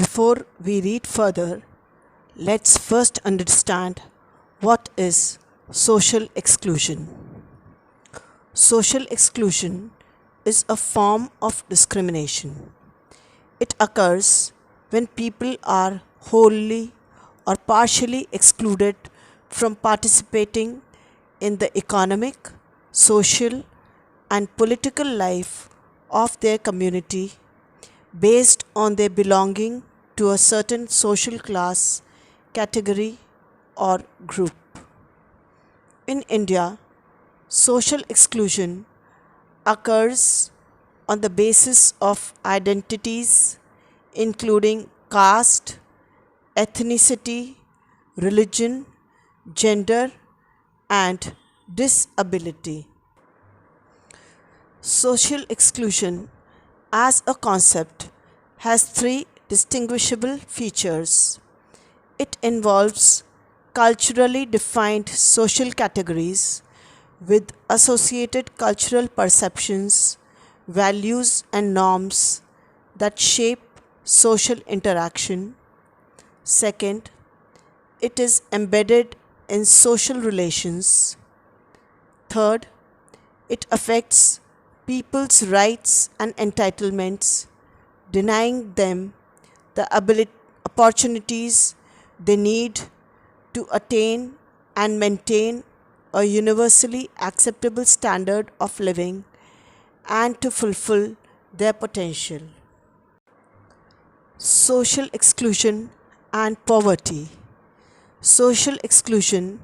Before we read further, let's first understand what is social exclusion. Social exclusion is a form of discrimination. It occurs when people are wholly or partially excluded from participating in the economic, social, and political life of their community based on their belonging to a certain social class, category, or group. In India, social exclusion occurs on the basis of identities including caste, ethnicity, religion, gender, and disability. Social exclusion as a concept has three distinguishable features. It involves culturally defined social categories with associated cultural perceptions, values, and norms that shape social interaction. Second, it is embedded in social relations. Third, it affects people's rights and entitlements, denying them the opportunities they need to attain and maintain a universally acceptable standard of living and to fulfill their potential. Social exclusion and poverty. Social exclusion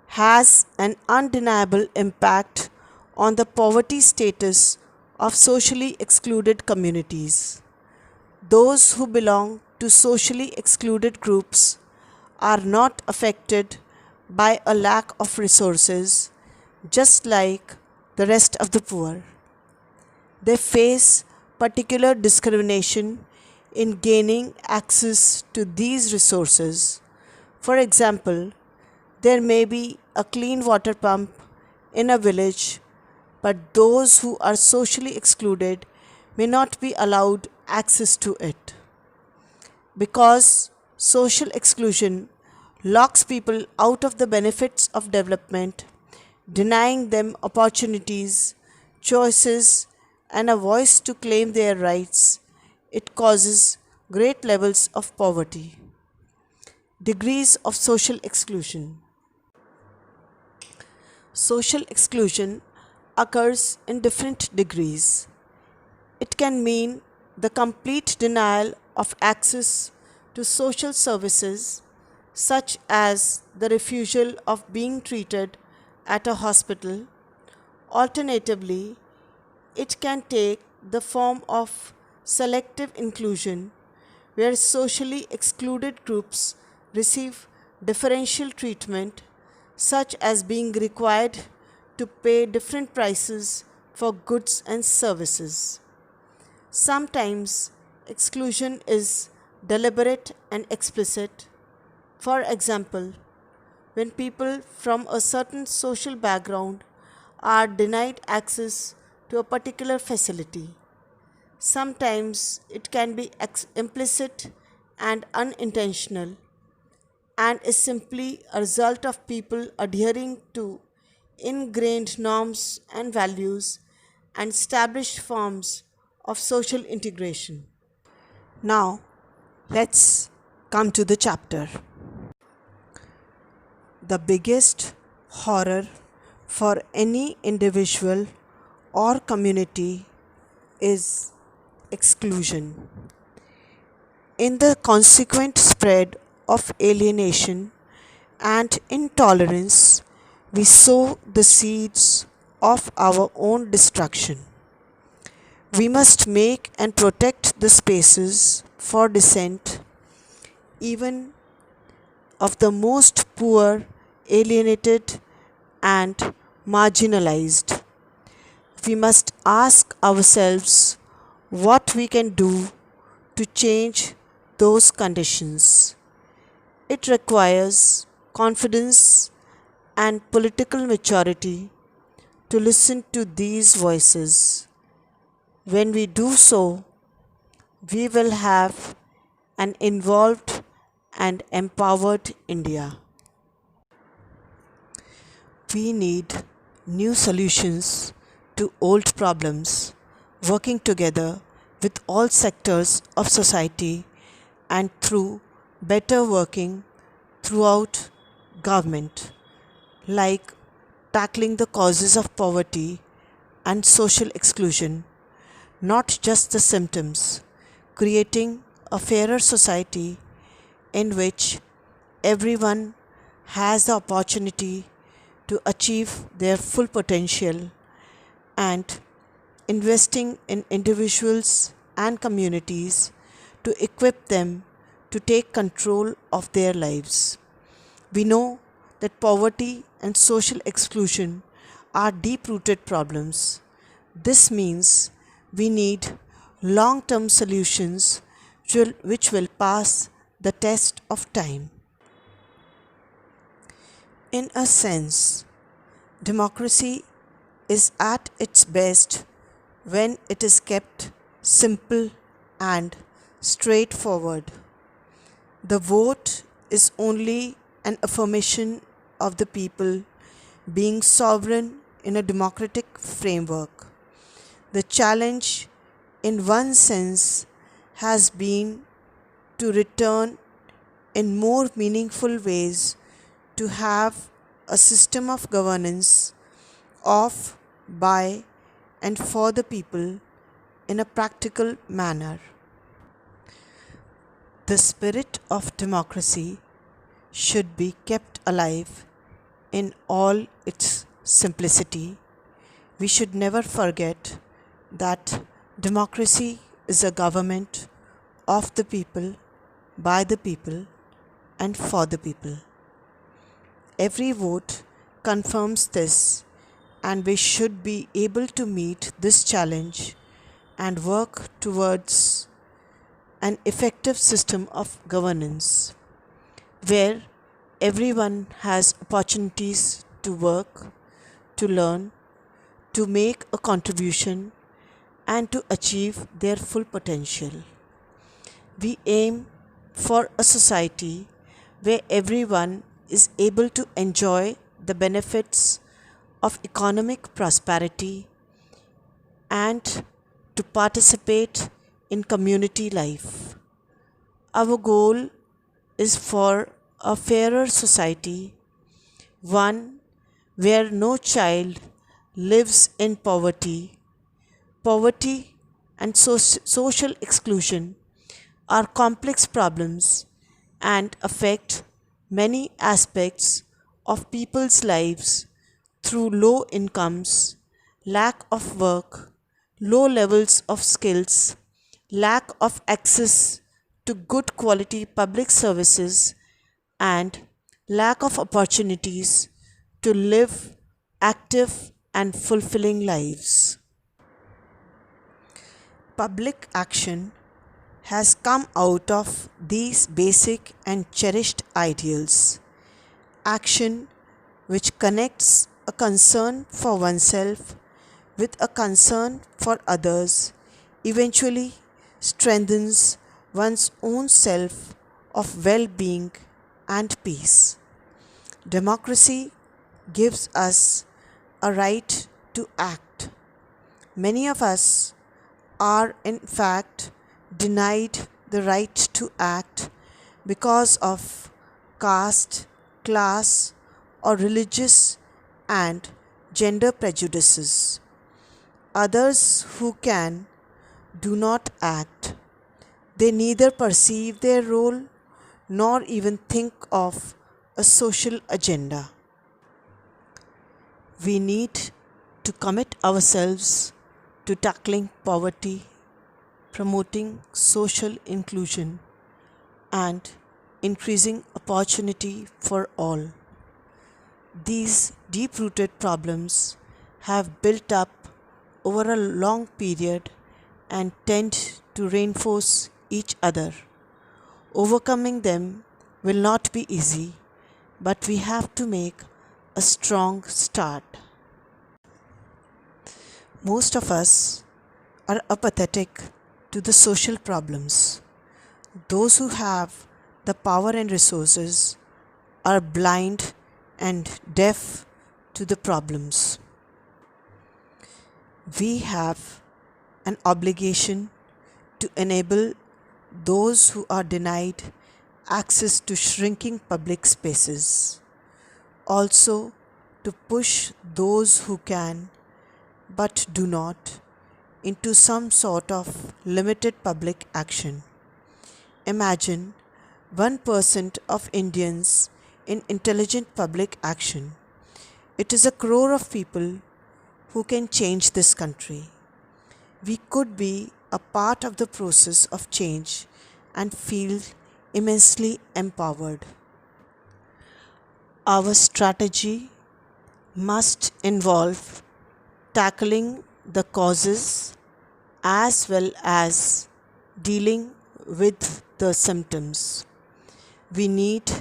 has an undeniable impact on the poverty status of socially excluded communities. Those who belong to socially excluded groups are not affected by a lack of resources, just like the rest of the poor. They face particular discrimination in gaining access to these resources. For example, there may be a clean water pump in a village, but those who are socially excluded may not be allowed access to it. Because social exclusion locks people out of the benefits of development, denying them opportunities, choices, and a voice to claim their rights, it causes great levels of poverty. Degrees of social exclusion. Social exclusion occurs in different degrees. It can mean the complete denial of access to social services, such as the refusal of being treated at a hospital. Alternatively, it can take the form of selective inclusion, where socially excluded groups receive differential treatment, such as being required to pay different prices for goods and services. Sometimes exclusion is deliberate and explicit. For example, when people from a certain social background are denied access to a particular facility. Sometimes it can be implicit and unintentional and is simply a result of people adhering to ingrained norms and values and established forms of social integration. Now, let's come to the chapter. The biggest horror for any individual or community is exclusion. In the consequent spread of alienation and intolerance, we sow the seeds of our own destruction. We must make and protect the spaces for dissent, even of the most poor, alienated, and marginalized. We must ask ourselves what we can do to change those conditions. It requires confidence and political maturity to listen to these voices. When we do so, we will have an involved and empowered India. We need new solutions to old problems, working together with all sectors of society and through better working throughout government, like tackling the causes of poverty and social exclusion, not just the symptoms, creating a fairer society in which everyone has the opportunity to achieve their full potential, and investing in individuals and communities to equip them to take control of their lives. We know that poverty and social exclusion are deep rooted problems. This means we need long term solutions which will pass the test of time. In a sense, democracy is at its best when it is kept simple and straightforward. The vote is only an affirmation of the people being sovereign in a democratic framework. The challenge, in one sense, has been to return in more meaningful ways to have a system of governance of, by, and for the people in a practical manner. The spirit of democracy should be kept alive in all its simplicity. We should never forget that democracy is a government of the people, by the people, and for the people. Every vote confirms this, and we should be able to meet this challenge and work towards an effective system of governance where everyone has opportunities to work, to learn, to make a contribution, and to achieve their full potential. We aim for a society where everyone is able to enjoy the benefits of economic prosperity and to participate in community life. Our goal is for a fairer society, one where no child lives in poverty. Poverty and social exclusion are complex problems and affect many aspects of people's lives through low incomes, lack of work, low levels of skills, lack of access to good quality public services, and lack of opportunities to live active and fulfilling lives. Public action has come out of these basic and cherished ideals. Action which connects a concern for oneself with a concern for others eventually strengthens one's own self of well being and peace. Democracy gives us a right to act. Many of us are, in fact, denied the right to act because of caste, class, or religious and gender prejudices. Others who can do not act. They neither perceive their role nor even think of a social agenda. We need to commit ourselves to tackling poverty, promoting social inclusion, and increasing opportunity for all. These deep rooted problems have built up over a long period and tend to reinforce each other. Overcoming them will not be easy, but we have to make a strong start. Most of us are apathetic to the social problems. Those who have the power and resources are blind and deaf to the problems. We have an obligation to enable those who are denied access to shrinking public spaces, also to push those who can but do not into some sort of limited public action. Imagine 1% of Indians in intelligent public action. It is a crore of people who can change this country. We could be a part of the process of change and feel immensely empowered. Our strategy must involve tackling the causes as well as dealing with the symptoms. We need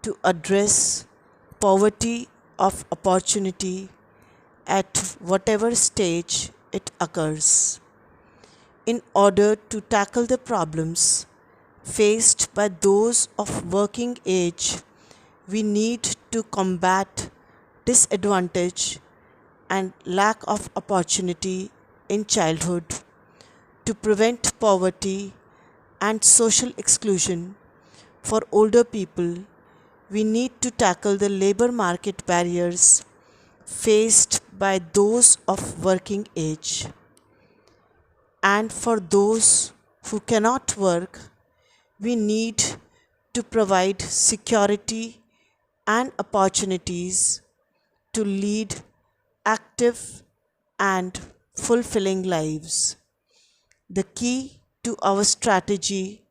to address poverty of opportunity at whatever stage it occurs. In order to tackle the problems faced by those of working age, we need to combat disadvantage and lack of opportunity in childhood, to prevent poverty and social exclusion for older people. We need to tackle the labor market barriers faced by those of working age. And for those who cannot work, we need to provide security and opportunities to lead active and fulfilling lives. The key to our strategy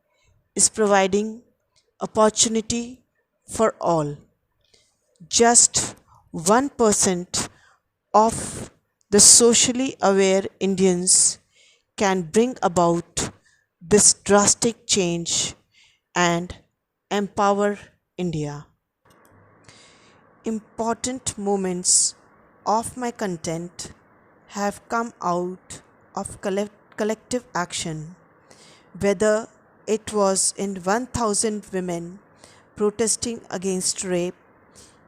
is providing opportunity for all. Just 1% of the socially aware Indians can bring about this drastic change and empower India. Important moments of my content have come out of collective action, whether it was in 1000 women protesting against rape,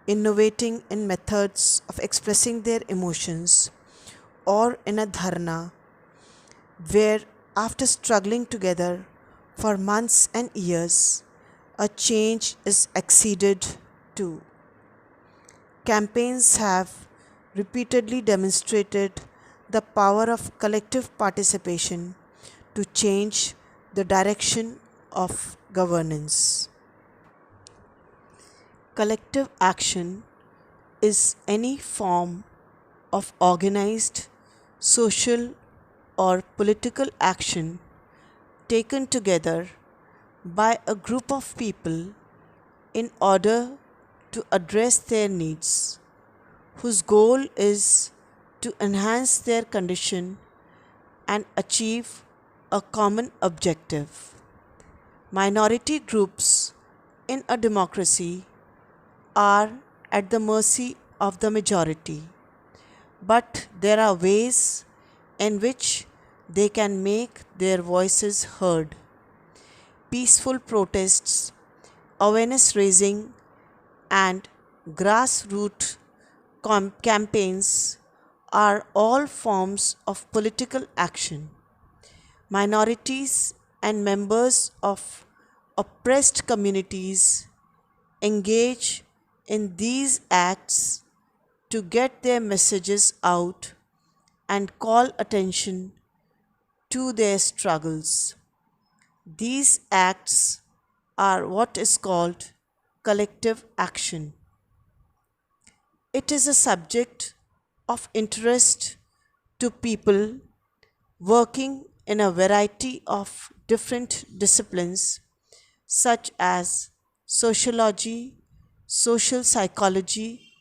innovating in methods of expressing their emotions, or in a dharna where, after struggling together for months and years, a change is acceded to. Campaigns have repeatedly demonstrated the power of collective participation to change the direction of governance. Collective action is any form of organized social or political action taken together by a group of people in order to address their needs, whose goal is to enhance their condition and achieve a common objective. Minority groups in a democracy are at the mercy of the majority, but there are ways in which they can make their voices heard. Peaceful protests, awareness raising, and grassroots campaigns are all forms of political action. Minorities and members of oppressed communities engage in these acts to get their messages out and call attention to their struggles. These acts are what is called collective action. It is a subject of interest to people working in a variety of different disciplines such as sociology, social psychology,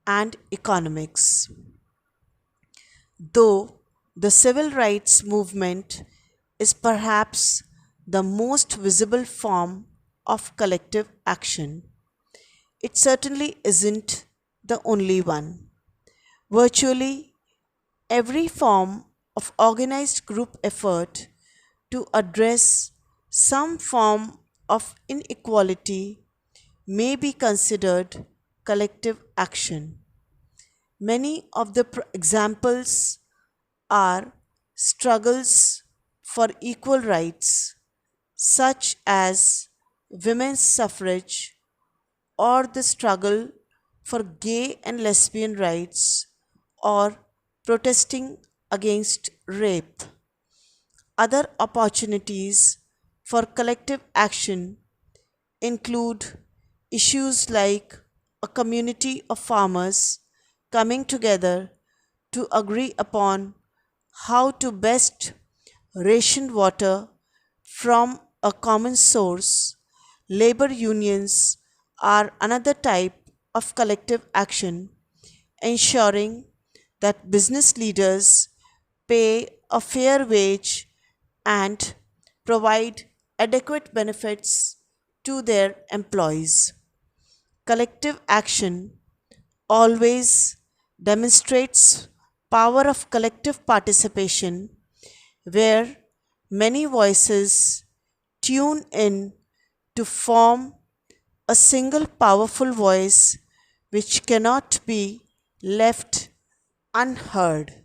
and economics. Though the civil rights movement is perhaps the most visible form of collective action, it certainly isn't the only one. Virtually every form of organized group effort to address Some form of inequality may be considered collective action. Many of the examples are struggles for equal rights, such as women's suffrage or the struggle for gay and lesbian rights or protesting against rape. Other opportunities for collective action include issues like a community of farmers coming together to agree upon how to best ration water from a common source. Labor unions are another type of collective action, ensuring that business leaders pay a fair wage and provide adequate benefits to their employees. Collective action always demonstrates power of collective participation where many voices tune in to form a single powerful voice which cannot be left unheard.